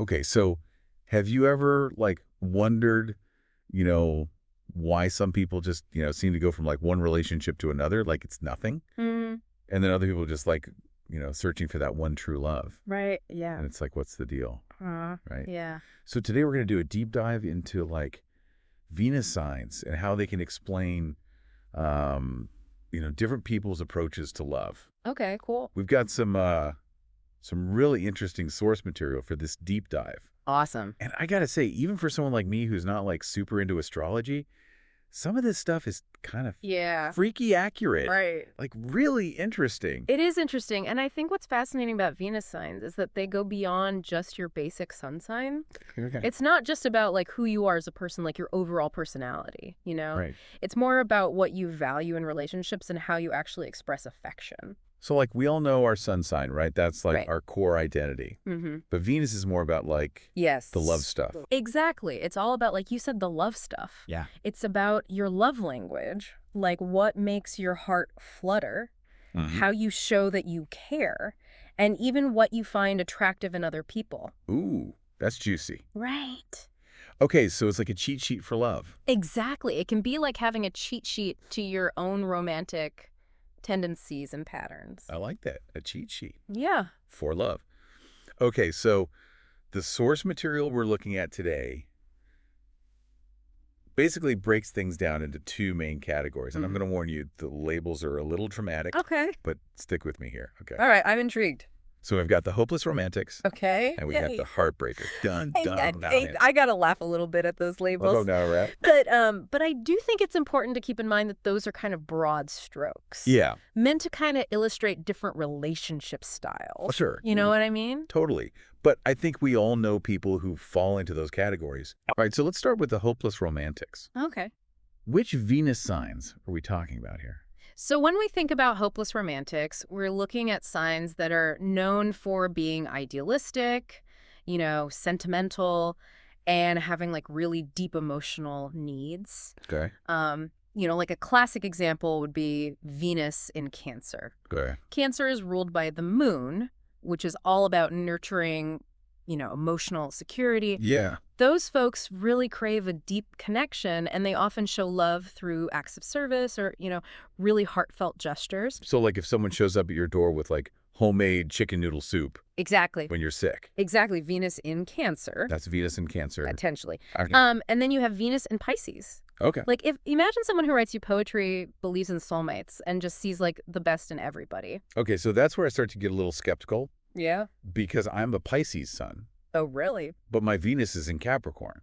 Okay, so have you ever like wondered, you know, why some people just, seem to go from like one relationship to another like it's nothing? Mm, And then other people just like, searching for that one true love. right. Yeah. And it's like, what's the deal? Right? Yeah. So today we're going to do a deep dive into like Venus signs and how they can explain, um, different people's approaches to love. Okay, cool. We've got some really interesting source material for this deep dive. Awesome. And I gotta say, even for someone like me who's not like super into astrology, some of this stuff is kind of Yeah. freaky accurate, Right. like really interesting. It is interesting. And I think what's fascinating about Venus signs is that they go beyond just your basic sun sign. Okay. It's not just about like who you are as a person, like your overall personality, you know? Right. It's more about what you value in relationships and how you actually express affection. So like we all know our sun sign, right? That's like Right. our core identity. Mm-hmm. But Venus is more about like Yes. the love stuff. Exactly. It's all about, like you said, the love stuff. Yeah. It's about your love language, like what makes your heart flutter, Mhm. how you show that you care, and even what you find attractive in other people. Ooh, that's juicy. Right. Okay, so it's like a cheat sheet for love. Exactly. It can be like having a cheat sheet to your own romantic tendencies and patterns. I like that. A cheat sheet Yeah. for love. Okay, so the source material we're looking at today basically breaks things down into two main categories. And I'm going to warn you, the labels are a little dramatic, Okay. but stick with me here, okay? All right. I'm intrigued. So we've got the hopeless romantics, Okay. and we have the heartbreakers. Dun, dun, dun. I gotta laugh a little bit at those labels. Oh, no, right? But I do think it's important to keep in mind that those are kind of broad strokes. Yeah. Meant to kind of illustrate different relationship styles. Sure. You know what I mean? Totally. But I think we all know people who fall into those categories. All right, so let's start with the hopeless romantics. Okay. Which Venus signs are we talking about here? So when we think about hopeless romantics, we're looking at signs that are known for being idealistic, sentimental, and having like really deep emotional needs. Okay. Like a classic example would be Venus in Cancer. Okay. Cancer is ruled by the moon, which is all about nurturing, emotional security. Yeah. Those folks really crave a deep connection, and they often show love through acts of service or, really heartfelt gestures. So like if someone shows up at your door with like homemade chicken noodle soup Exactly. when you're sick. Exactly. Venus in Cancer. That's Venus in Cancer. Potentially. Okay. And then you have Venus in Pisces. Okay. Like, imagine someone who writes you poetry, believes in soulmates, and just sees, like, the best in everybody. Okay, so that's where I start to get a little skeptical Yeah. because I'm a Pisces sun, Oh, really? but my Venus is in Capricorn.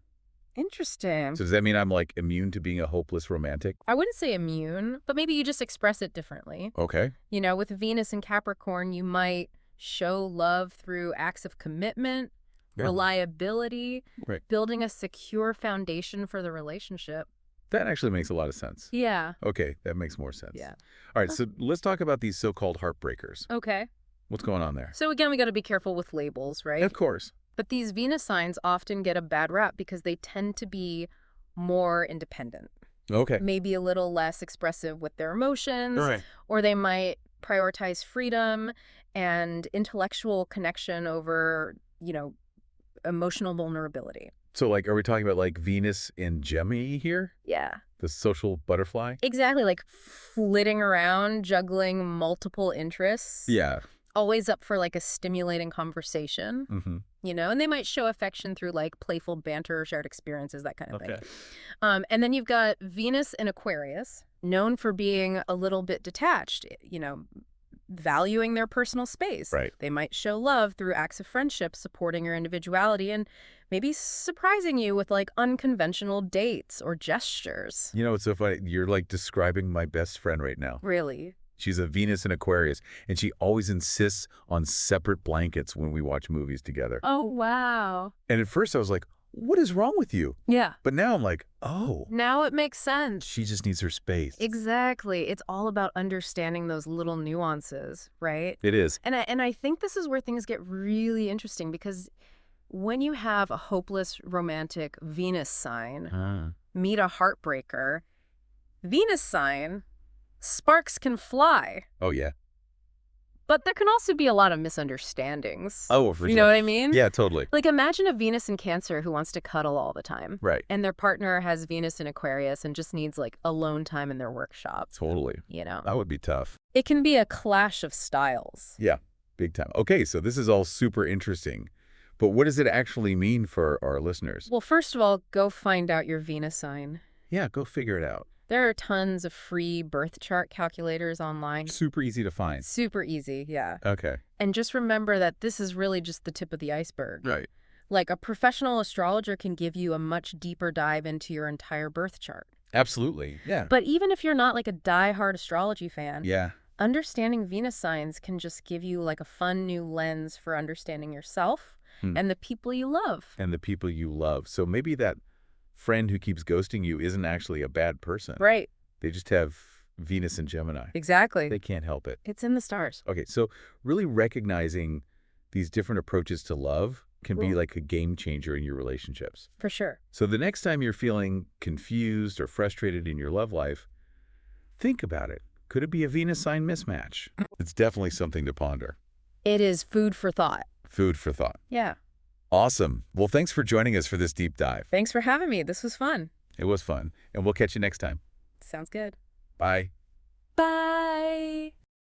Interesting. So does that mean I'm like immune to being a hopeless romantic? I wouldn't say immune, but maybe you just express it differently. Okay. With Venus in Capricorn, you might show love through acts of commitment, reliability, Right. building a secure foundation for the relationship. That actually makes a lot of sense. Yeah. Okay, that makes more sense. Yeah. All right, so let's talk about these so-called heartbreakers. Okay. What's going on there? So again, we got to be careful with labels, right? Of course. But these Venus signs often get a bad rap because they tend to be more independent, Okay. maybe a little less expressive with their emotions, All right. or they might prioritize freedom and intellectual connection over, emotional vulnerability. So like, are we talking about like Venus in Gemini here? Yeah. The social butterfly? Exactly, like flitting around, juggling multiple interests. Yeah. Always up for like a stimulating conversation, Mm-hmm. and they might show affection through like playful banter, shared experiences, that kind of Okay. thing. And then you've got Venus in Aquarius, known for being a little bit detached, valuing their personal space. Right. They might show love through acts of friendship, supporting your individuality, and maybe surprising you with like unconventional dates or gestures. It's so funny. You're like describing my best friend right now. Really? She's a Venus in Aquarius, and she always insists on separate blankets when we watch movies together. Oh, wow. And at first I was like, what is wrong with you? Yeah. But now I'm like, oh, Now it makes sense. she just needs her space. Exactly. It's all about understanding those little nuances, right? It is. And I think this is where things get really interesting because when you have a hopeless romantic Venus sign meet a heartbreaker, Venus sign, sparks can fly. Oh, yeah. But there can also be a lot of misunderstandings. Oh, for You sure. know what I mean? Yeah, totally. Like, imagine a Venus in Cancer who wants to cuddle all the time. Right. And their partner has Venus in Aquarius and just needs, like, alone time in their workshop. Totally. You know? That would be tough. It can be a clash of styles. Yeah, big time. Okay, so this is all super interesting. But what does it actually mean for our listeners? Well, first of all, go find out your Venus sign. Yeah, go figure it out. There are tons of free birth chart calculators online. Super easy to find. Super easy, yeah. Okay. And just remember that this is really just the tip of the iceberg. Right. Like, a professional astrologer can give you a much deeper dive into your entire birth chart. Absolutely. Yeah. But even if you're not like a die-hard astrology fan, Yeah. understanding Venus signs can just give you like a fun new lens for understanding yourself and the people you love. And the people you love. So maybe that friend who keeps ghosting you isn't actually a bad person. Right. They just have Venus and Gemini. Exactly. They can't help it. It's in the stars. Okay, so really recognizing these different approaches to love can be like a game changer in your relationships. For sure. So the next time you're feeling confused or frustrated in your love life, think about it. Could it be a Venus sign mismatch? It's definitely something to ponder. It is food for thought. Food for thought. Yeah. Awesome. Well, thanks for joining us for this deep dive. Thanks for having me. This was fun. It was fun. And we'll catch you next time. Sounds good. Bye. Bye.